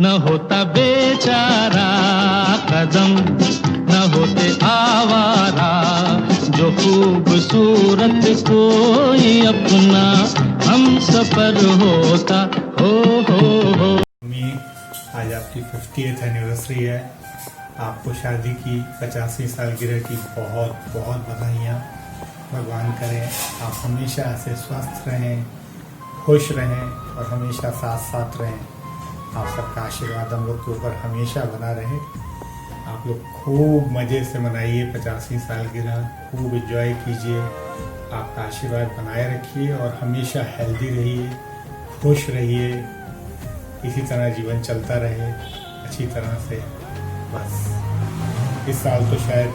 न होता बेचारा कदम, न होते आवारा, जो खूबसूरत कोई अपना हम सफर होता हो। मम्मी, आज आपकी 50th एनिवर्सरी है। आपको शादी की 50वीं सालगिरह की बहुत बहुत बधाइयाँ। भगवान करे आप हमेशा ऐसे स्वस्थ रहें, खुश रहें और हमेशा साथ साथ रहें। आप सबका आशीर्वाद हम लोग के ऊपर हमेशा बना रहे। आप लोग खूब मज़े से मनाइए 50वीं सालगिरह, खूब एंजॉय कीजिए। आपका आशीर्वाद बनाए रखिए और हमेशा हेल्दी रहिए, खुश रहिए। इसी तरह जीवन चलता रहे अच्छी तरह से। बस इस साल तो शायद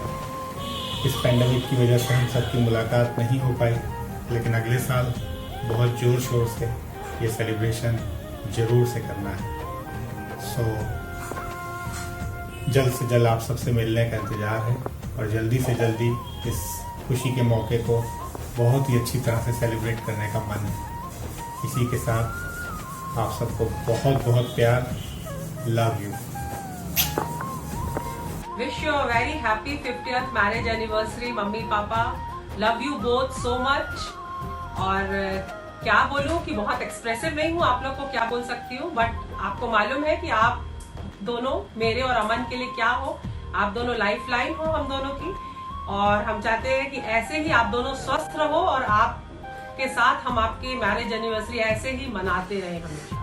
इस पेंडेमिक की वजह से हम सबकी मुलाकात नहीं हो पाई, लेकिन अगले साल बहुत ज़ोर शोर से ये सेलिब्रेशन ज़रूर से करना है। सो जल्द से जल्द आप सबसे मिलने का इंतज़ार है और जल्दी से जल्दी इस खुशी के मौके को बहुत ही अच्छी तरह से सेलिब्रेट करने का मन है। इसी के साथ आप सबको बहुत बहुत प्यार। Love you. Wish you a very happy 50th marriage anniversary, mummy papa. Love you both so much. और क्या बोलूं कि बहुत एक्सप्रेसिव नहीं हूँ, आप लोग को क्या बोल सकती हूँ, बट आपको मालूम है कि आप दोनों मेरे और अमन के लिए क्या हो। आप दोनों लाइफ लाइन हो हम दोनों की, और हम चाहते हैं कि ऐसे ही आप दोनों स्वस्थ रहो और आपके साथ हम आपकी मैरिज एनिवर्सरी ऐसे ही मनाते रहे हमेशा।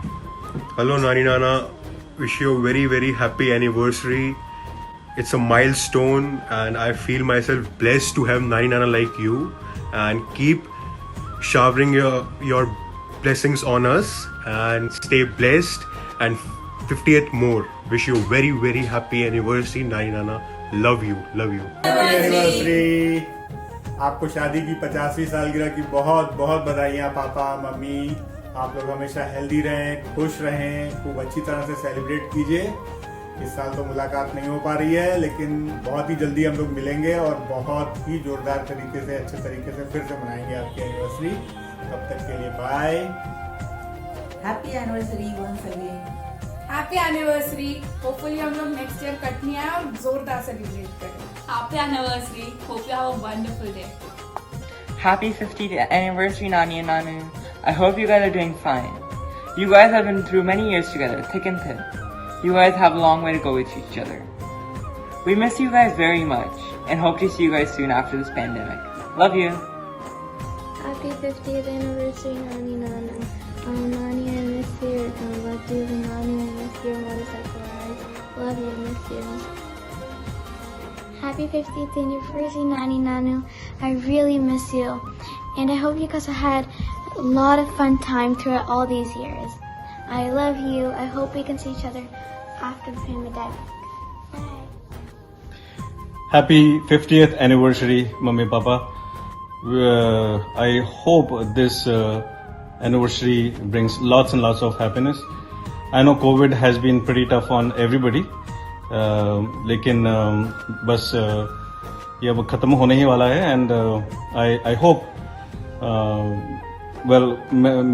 Hello Nani Nana, wish you a very very happy anniversary. It's a milestone and I feel myself blessed to have Nani Nana like you, and keep showering your blessings on us and stay blessed, and 50th more. Wish you a very very happy anniversary Nani Nana. Love you, love you. Happy anniversary. आपको शादी की 50वीं सालगिरह की बहुत बहुत बधाइयाँ papa mummy. आप लोग हमेशा हेल्दी रहें, खुश रहें, खूब अच्छी तरह से सेलिब्रेट कीजिए। इस साल तो मुलाकात नहीं हो पा रही है, लेकिन बहुत ही जल्दी हम लोग मिलेंगे और बहुत ही जोरदार तरीके से, अच्छे तरीके से फिर से मनाएंगे आपकी एनिवर्सरी। तब तक के लिए bye. Happy anniversary once again. Happy anniversary. Hopefully हम लोग नेक्स्ट ईयर कटनी आए और जोरदार सेलिब्रेट करें। Happy anniversary. Hope you have a wonderful day. Happy 50th anniversary, Nani and Nanu. I hope you guys are doing fine. You guys have been through many years together, thick and thin. You guys have a long way to go with each other. We miss you guys very much and hope to see you guys soon after this pandemic. Love you. Happy 50th anniversary, Nani Nana. Nani, I miss you. I love you. Nani, I miss your motorcycle rides. Love you, miss you. Happy 50th anniversary, Nani Nanu. I really miss you. And I hope you guys have had a lot of fun time throughout all these years. I love you. I hope we can see each other after the pandemic. Bye. Happy 50th anniversary, Mummy Papa. I hope this anniversary brings lots and lots of happiness. I know COVID has been pretty tough on everybody. लेकिन बस ये अब ख़त्म होने ही वाला है and I hope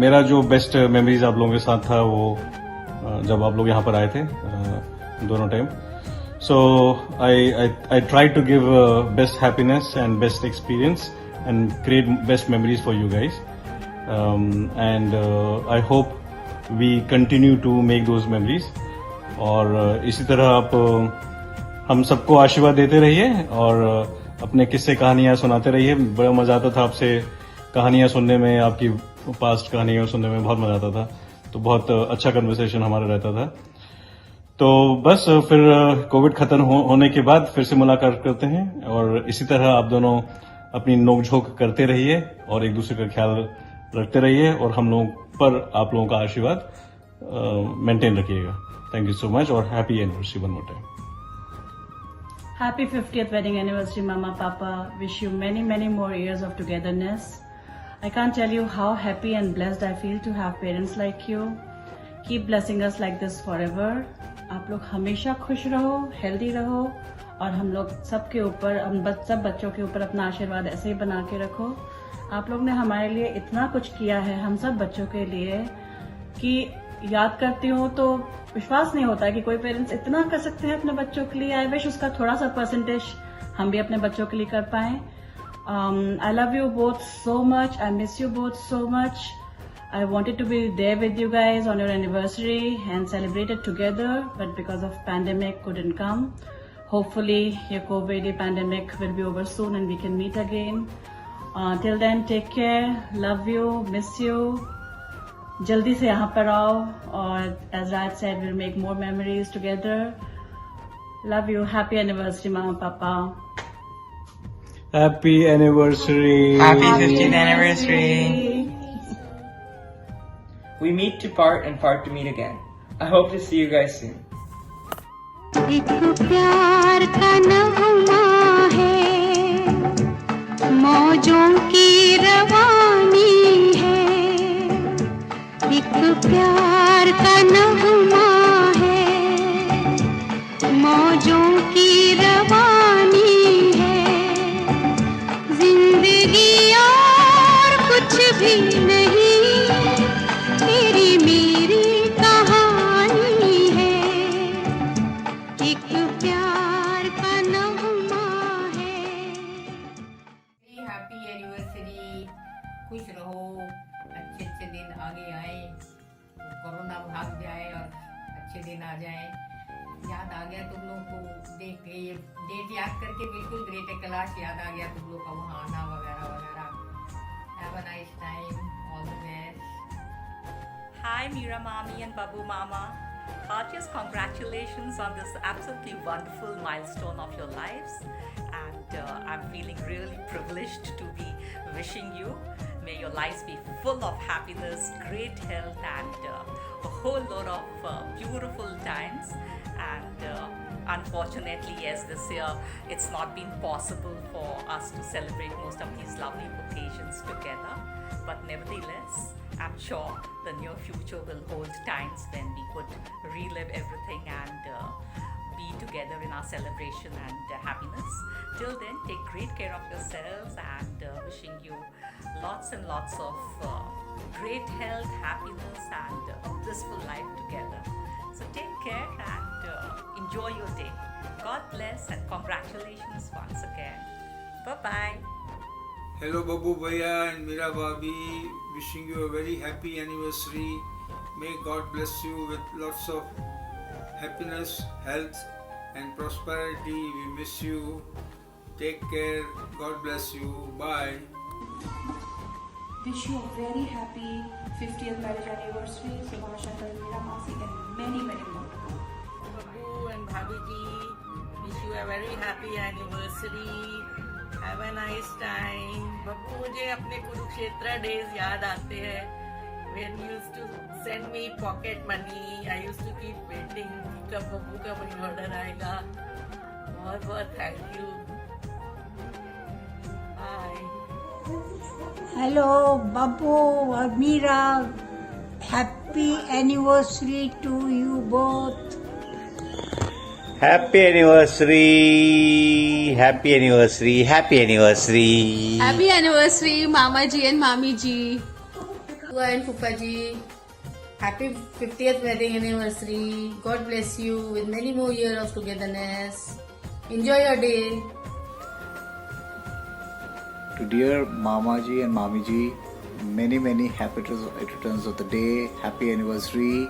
मेरा जो बेस्ट मेमोरीज आप लोगों के साथ था वो जब आप लोग यहाँ पर आए थे दोनों time. So I try to give best happiness and best experience and create best memories for you guys and I hope we continue to make those memories. और इसी तरह आप हम सबको आशीर्वाद देते रहिए और अपने किस्से कहानियां सुनाते रहिए। बड़ा मजा आता था आपसे कहानियां सुनने में, आपकी पास्ट कहानियां सुनने में बहुत मजा आता था। तो बहुत अच्छा कन्वर्सेशन हमारा रहता था। तो बस फिर कोविड खत्म होने के बाद फिर से मुलाकात करते हैं और इसी तरह आप दोनों अपनी नोकझोंक करते रहिए और एक दूसरे का ख्याल रखते रहिए और हम लोगों पर आप लोगों का आशीर्वाद मेंटेन रखिएगा। Thank you so much or happy anniversary one more time. Happy 50th wedding anniversary, Mama, Papa. Wish you many, many more years of togetherness. I can't tell you how happy and blessed I feel to have parents like you. Keep blessing us like this forever. आप लोग हमेशा खुश रहो, healthy रहो और हम लोग सबके ऊपर, सब बच्चों के ऊपर अपना आशीर्वाद ऐसे ही बना के रखो। आप लोग ने हमारे लिए इतना कुछ किया है, हम सब बच्चों के लिए, कि याद करती हूँ तो विश्वास नहीं होता है कि कोई पेरेंट्स इतना कर सकते हैं अपने बच्चों के लिए. आई विश उसका थोड़ा सा परसेंटेज हम भी अपने बच्चों के लिए कर पाएं. I love you both so much. I miss you both so much. I wanted to be there with you guys on your anniversary and celebrate it together, but because of pandemic couldn't come. Hopefully your COVID pandemic will be over soon and we can meet again. Till then, take care. Love you. Miss you. जल्दी से यहाँ पर आओ और as Raj said, we'll make more memories together. Love you. Happy anniversary, Mama, Papa. Happy anniversary. Happy 50th anniversary. We meet to part and part to meet again. I hope to see you guys soon. एक प्यार का नगमा है, मौजों की रवानी है. एक प्यार का नगमा है, मौजों की रवानी है. जिंदगी और कुछ भी नहीं, तेरी मेरी कहानी है. एक प्यार का नगमा है. Happy anniversary. खुश रहो, अच्छे अच्छे दिन आगे आए, कोरोना भाग जाए और अच्छे दिन आ जाए. याद आ गया तुम लोग को देख के, ये डेट याद करके बिल्कुल ग्रेट क्लास याद आ गया तुम लोग का वहाँ आना वगैरह वगैरह. Have a nice time. All the best. Hi Meera Mami and Babu Mama. Heartiest congratulations on this absolutely wonderful milestone of your lives, and I'm feeling really privileged to be wishing you. May your lives be full of happiness, great health, and a whole lot of beautiful times. And unfortunately, yes, this year it's not been possible for us to celebrate most of these lovely occasions together. But nevertheless, I'm sure the near future will hold times when we could relive everything and be together in our celebration and happiness. Till then, take great care of yourselves, and wishing you lots and lots of great health, happiness, and a blissful life together. So take care and enjoy your day. God bless and congratulations once again. Bye-bye. Hello Babu Bhaiya and Meera Bhabhi, wishing you a very happy anniversary. May God bless you with lots of happiness, health and prosperity. We miss you. Take care. God bless you. Bye. Wish you a very happy 50th marriage anniversary. Subhash Uncle, Meera Masi, and many, many more. Babu and Bhabhi ji, wish you a very happy anniversary. Have a nice time. Babu, मुझे अपने Kurukshetra days याद आते हैं. When you used to send me pocket money, I used to keep waiting कि कब बब्बू का money order आएगा. बहुत बहुत thank you. Bye. Hello, Babu or Meera. Happy anniversary to you both. Happy anniversary, happy anniversary, happy anniversary. Happy anniversary, Mama ji and Mami ji. Pua and Pupa ji, happy 50th wedding anniversary. God bless you with many more years of togetherness. Enjoy your day. To dear Mama ji and Mami ji, many many happy returns of the day. Happy anniversary.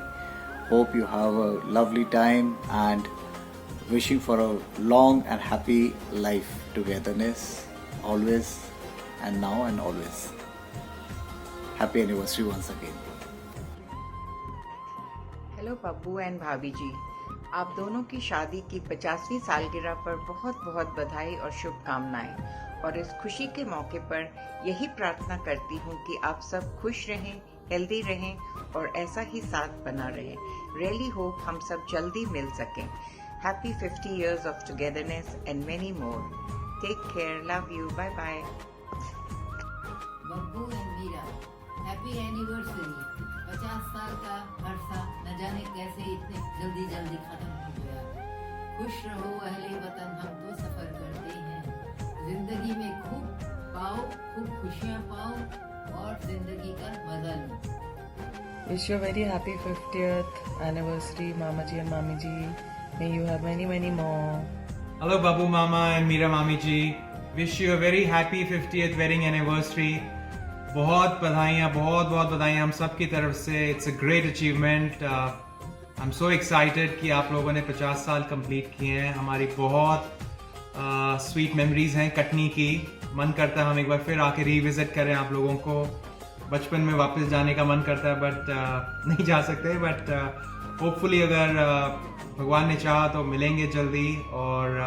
Hope you have a lovely time and wishing for a long and happy life togetherness always and now and always. Happy anniversary once again. Hello Babbu and भाभी जी, आप दोनों की शादी की 50वीं सालगिरह पर बहुत बहुत बधाई और शुभकामनाएं. और इस खुशी के मौके पर यही प्रार्थना करती हूँ कि आप सब खुश रहें, हेल्दी रहें और ऐसा ही साथ बना रहे. रियली होप हम सब जल्दी मिल सकें. Happy 50 years of togetherness and many more. Take care. Love you. Bye bye. Babbu and Meera, happy anniversary. 50 साल का अरसा न जाने कैसे इतने जल्दी जल्दी खत्म हो गया. खुश रहो अहले वतन, हम तो सफर करते हैं. जिंदगी में खूब पाओ, खूब खुशियाँ पाओ और जिंदगी का मजा लो. Wish you a very happy 50th anniversary, Mama Ji and Mami Ji. May you have many, many more. Hello, Babu Mama and Meera Mami Ji. Wish you a very happy 50th wedding anniversary. बहुत बधाइयाँ, बहुत बहुत बधाइयाँ हम सब की तरफ से. It's a great achievement. I'm so excited कि आप लोगों ने 50 साल कंप्लीट किए हैं. हमारी बहुत स्वीट मेमोरीज हैं कटनी की. मन करता है हम एक बार फिर आके रिविजिट करें आप लोगों को. बचपन में वापस जाने का मन करता है बट नहीं जा सकते. बट होपफुली अगर भगवान ने चाहा तो मिलेंगे जल्दी और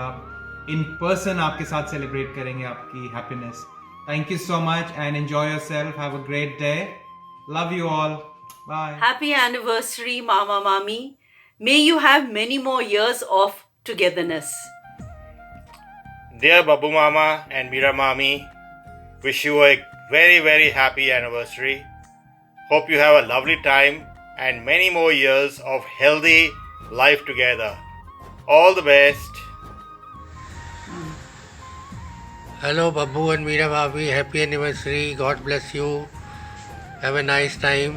इन पर्सन आपके साथ सेलिब्रेट करेंगे आपकी happiness. Thank you so much and enjoy yourself. Have a great day. Love you all. Bye. Happy anniversary, Mama Mami. May you have many more years of togetherness. Dear Babu Mama and Meera Mami, wish you a very, very happy anniversary. Hope you have a lovely time and many more years of healthy life together. All the best. Hello, Babu and Meera Bhabhi. Happy anniversary. God bless you. Have a nice time.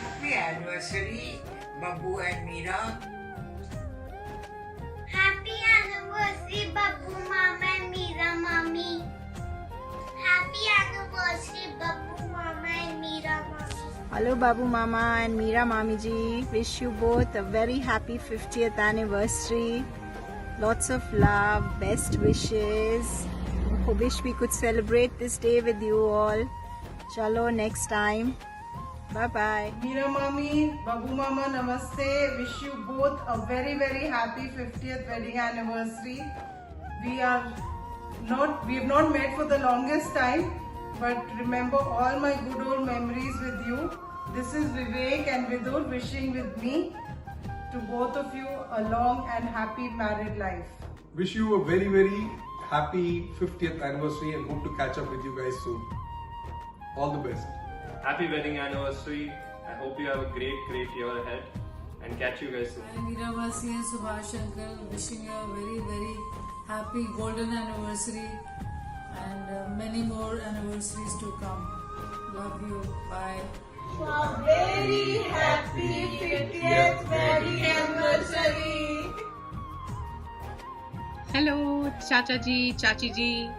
Happy anniversary, Babu and Meera. Happy anniversary, Babu Mama and Meera Mami. Happy anniversary, Babu Mama and Meera Mami. Hello, Babu Mama and Meera Mami Ji. Wish you both a very happy 50th anniversary. Lots of love, best wishes. Wish we could celebrate this day with you all. Chalo, next time. Bye bye. Meera Mami, Babu Mama, namaste. Wish you both a very, very happy 50th wedding anniversary. We have not met for the longest time, but remember all my good old memories with you. This is Vivek and Vidur wishing with me to both of you a long and happy married life. Wish you a very, very happy 50th anniversary and hope to catch up with you guys soon. All the best. Happy wedding anniversary. I hope you have a great, great year ahead and catch you guys soon. And Meera Masi and Subhash Uncle wishing you a very, very happy golden anniversary and many more anniversaries to come. Love you. Bye. A very happy 50th wedding anniversary. Hello, Chacha Ji, Chachi Ji.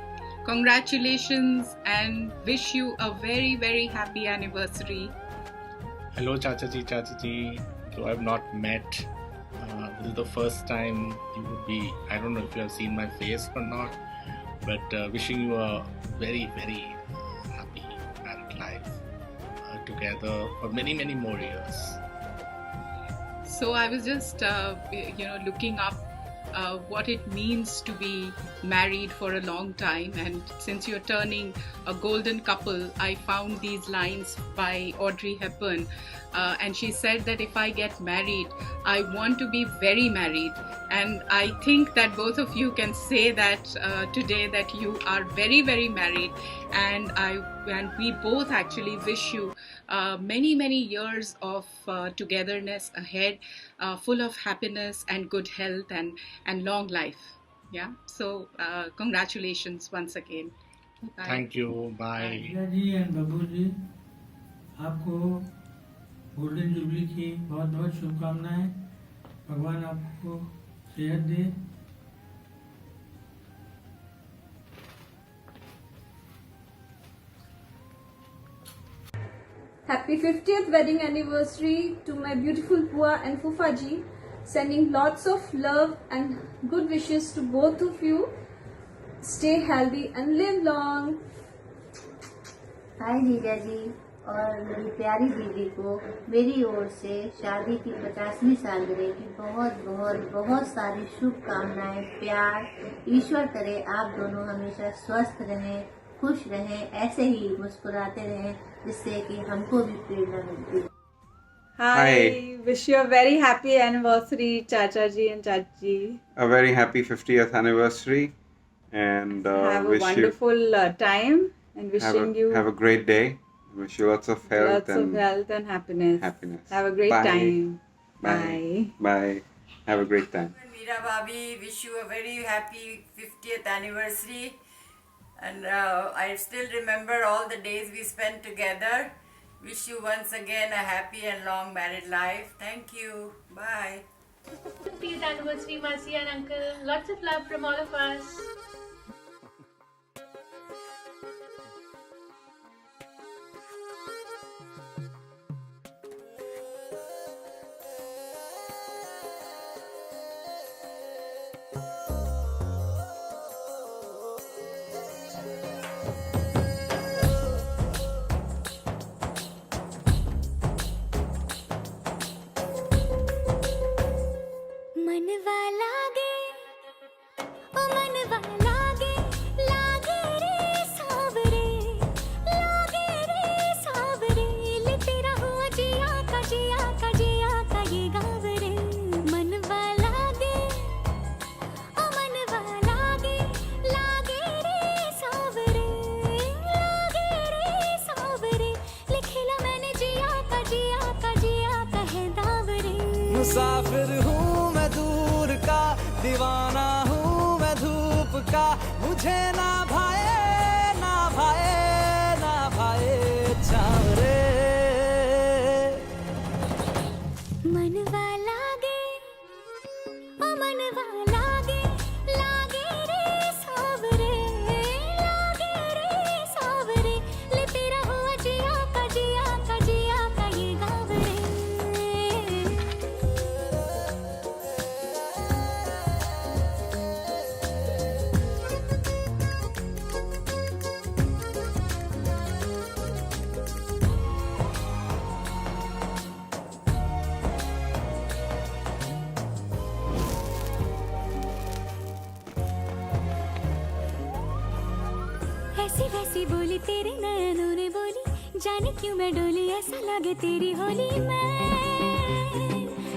Congratulations and wish you a very, very happy anniversary. Hello, Chacha Ji, Chachi Ji. So I've not met. This is the first time you would be. I don't know if you have seen my face or not, but wishing you a very, very happy married life together for many, many more years. So I was just, looking up what it means to be married for a long time, and since you're turning a golden couple, I found these lines by Audrey Hepburn, and she said that if I get married, I want to be very married, and I think that both of you can say that today that you are very, very married, and we both actually wish you many, many years of togetherness ahead, full of happiness and good health and long life. Yeah. So congratulations once again. Bye. Thank you. Bye. Meera ji and Babu ji, आपको golden jubilee की बहुत बहुत शुभकामनाएं. भगवान आपको सेहत दे. Happy 50th wedding anniversary to my beautiful Pua and Fufa ji. Sending lots of love and good wishes to both of you. Stay healthy and live long. हाय जीजा जी और मेरी प्यारी दीदी को मेरी ओर से शादी की 50वीं सालगिरह की बहुत बहुत बहुत सारी शुभकामनाएं. प्यार. ईश्वर करे आप दोनों हमेशा स्वस्थ रहें, खुश रहें, ऐसे ही मुस्कुराते रहें, जिससे कि हमको भी प्रेरणा मिलती है. Hi, wish you a very happy anniversary, Chacha ji and Chachi. A very happy 50th anniversary, and have a wish wonderful time, and wishing you have a great day. Wish you lots of health and happiness. Have a great Bye. time. Bye. Bye. Have a great time. Meera Bhabhi, wish you a very happy 50th anniversary, and I still remember all the days we spent together. Wish you once again a happy and long married life. Thank you. Bye. 50th anniversary, Masi and Uncle. Lots of love from all of us. मनवा लागे ओ मनवा लागे लागे रे सावरे ले तेरा हुआ जिया का ये गाँव रे मनवा लागे ओ मनवा लागे रे सावरे लिखेला मैंने जिया का है दावरे मुसाफिर हूँ मैं दूर का, दीवाना हूँ मैं धूप का, मुझे ना भाए चावरे। मनवा लागे ओ मनवा लागे रे सावरे ले तेरा हुआ जिया का ये गाँव रे। ऐसी वैसी बोली तेरे नयनों ने बोली, जाने क्यों मैं डोली, ऐसा लगे तेरी होली में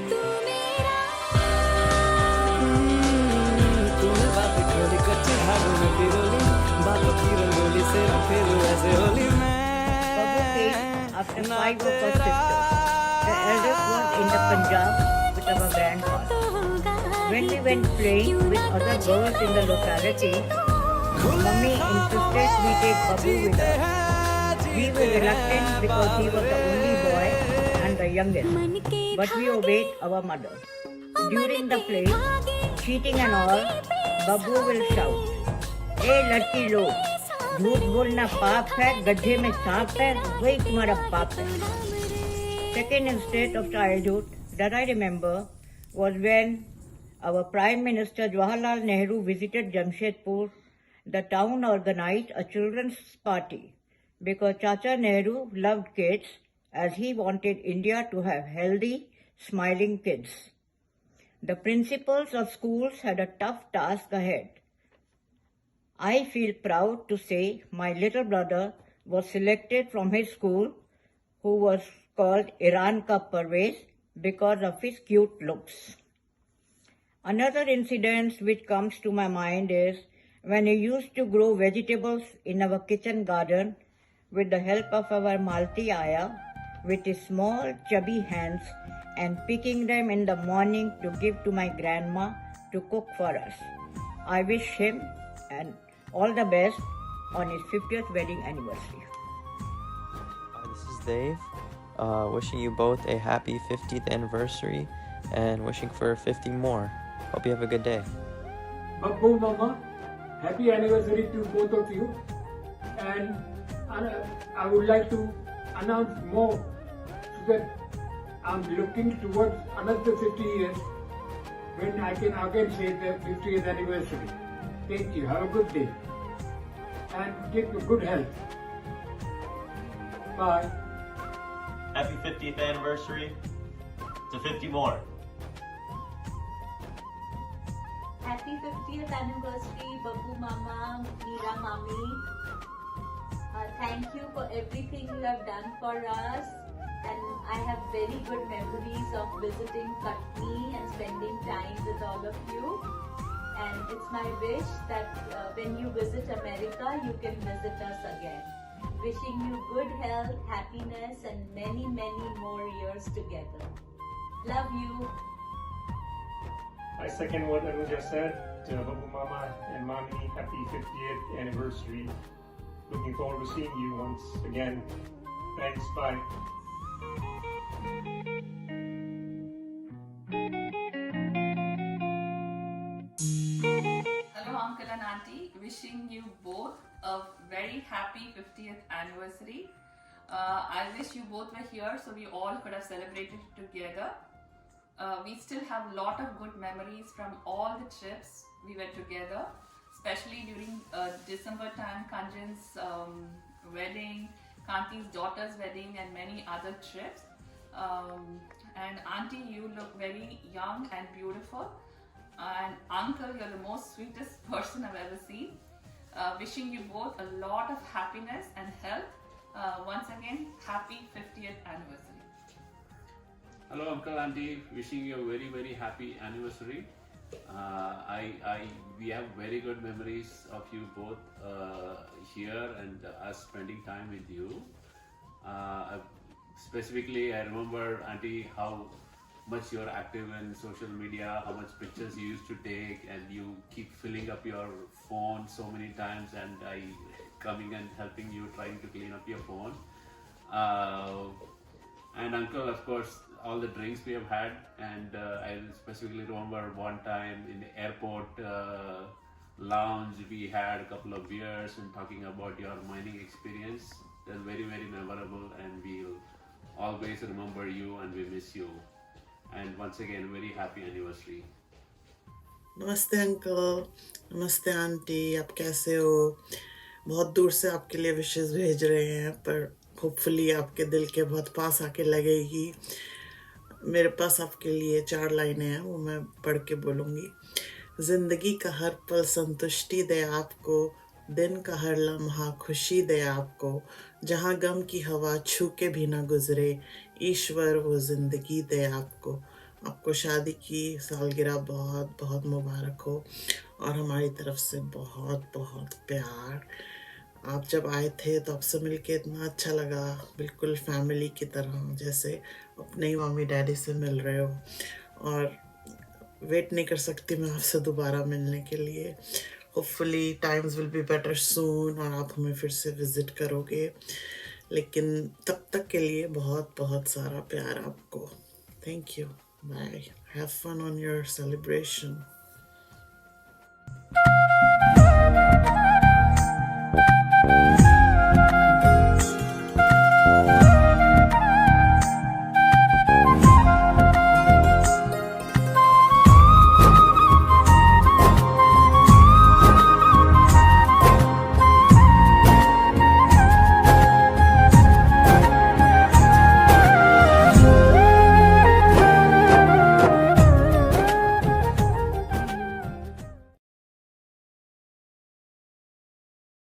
तू मेरा। तूने बात खोली कच्चे धागों में पिरोली, बातों की रंगोली से फिर ऐसे होली में। After 5 of us sisters, the eldest was in the Punjab with our grandfather. When we went playing with other girls in the locality, Mummy insisted we take Babu with us. We were reluctant because he was the only boy and the youngest, but we obeyed our mother. During the play, cheating and all, Babu will shout, "Hey लड़की लोग, झूठ बोलना पाप है, गड्ढे में सांप है, वही तुम्हारा पाप है." Second instance of childhood that I remember was when our Prime Minister Jawaharlal Nehru visited Jamshedpur. The town organized a children's party because Chacha Nehru loved kids as he wanted India to have healthy, smiling kids. The principals of schools had a tough task ahead. I feel proud to say my little brother was selected from his school, who was called Iran Ka Parvez because of his cute looks. Another incident which comes to my mind is when we used to grow vegetables in our kitchen garden with the help of our Malti Aya with his small chubby hands and picking them in the morning to give to my grandma to cook for us. I wish him and all the best on his 50th wedding anniversary. This is Dave, wishing you both a happy 50th anniversary and wishing for 50 more. Hope you have a good day. Babu Mama, happy anniversary to both of you, and I would like to announce more so that I'm looking towards another 50 years when I can again say the 50th anniversary. Thank you. Have a good day and keep good health. Bye. Happy 50th anniversary to 50 more. Happy 50th anniversary, Babu Mama, Meera Mami. Thank you for everything you have done for us. And I have very good memories of visiting Katni and spending time with all of you. And it's my wish that when you visit America, you can visit us again. Wishing you good health, happiness, and many, many more years together. Love you. I second what Anuja said. To Babu Mama and Mami, happy 50th anniversary. Looking forward to seeing you once again Thanks, bye. Hello, Uncle and Auntie. Wishing you both a very happy 50th anniversary. I wish you both were here so we all could have celebrated together. We still have a lot of good memories from all the trips we were together, especially during December time, Kanjan's wedding, Kanti's daughter's wedding, and many other trips. And Auntie, you look very young and beautiful. And Uncle, you're the most sweetest person I've ever seen. Wishing you both a lot of happiness and health. Once again, happy 50th anniversary. Hello, Uncle, Auntie. Wishing you a very, very happy anniversary. We have very good memories of you both here and us spending time with you. Specifically, I remember, Auntie, how much you're active in social media, how much pictures you used to take, and you keep filling up your phone so many times, and I coming and helping you trying to clean up your phone. And Uncle, of course, all the drinks we have had, and I specifically remember one time in the airport lounge we had a couple of beers and talking about your mining experience. That's very, very memorable, and we'll always remember you and we miss you. And once again, very happy anniversary. नमस्ते uncle, नमस्ते aunty, आप कैसे हो? बहुत दूर से आपके लिए विशेस भेज रहे हैं, पर होपफुली आपके दिल के बहुत पास आके लगेगी. मेरे पास आपके लिए 4 लाइनें हैं, वो मैं पढ़ के बोलूँगी. जिंदगी का हर पल संतुष्टि दे आपको, दिन का हर लम्हा खुशी दे आपको, जहाँ गम की हवा छू के भी ना गुजरे, ईश्वर वो जिंदगी दे आपको. आपको शादी की सालगिरह बहुत बहुत मुबारक हो और हमारी तरफ से बहुत बहुत प्यार. आप जब आए थे तो आपसे मिलके इतना अच्छा लगा, बिल्कुल फैमिली की तरह, जैसे अपने ही मम्मी डैडी से मिल रहे हो. और वेट नहीं कर सकती मैं आपसे दोबारा मिलने के लिए. Hopefully times will be better soon और आप हमें फिर से विज़िट करोगे. लेकिन तब तक के लिए बहुत बहुत सारा प्यार आपको. Thank you. Bye. Have fun on your celebration.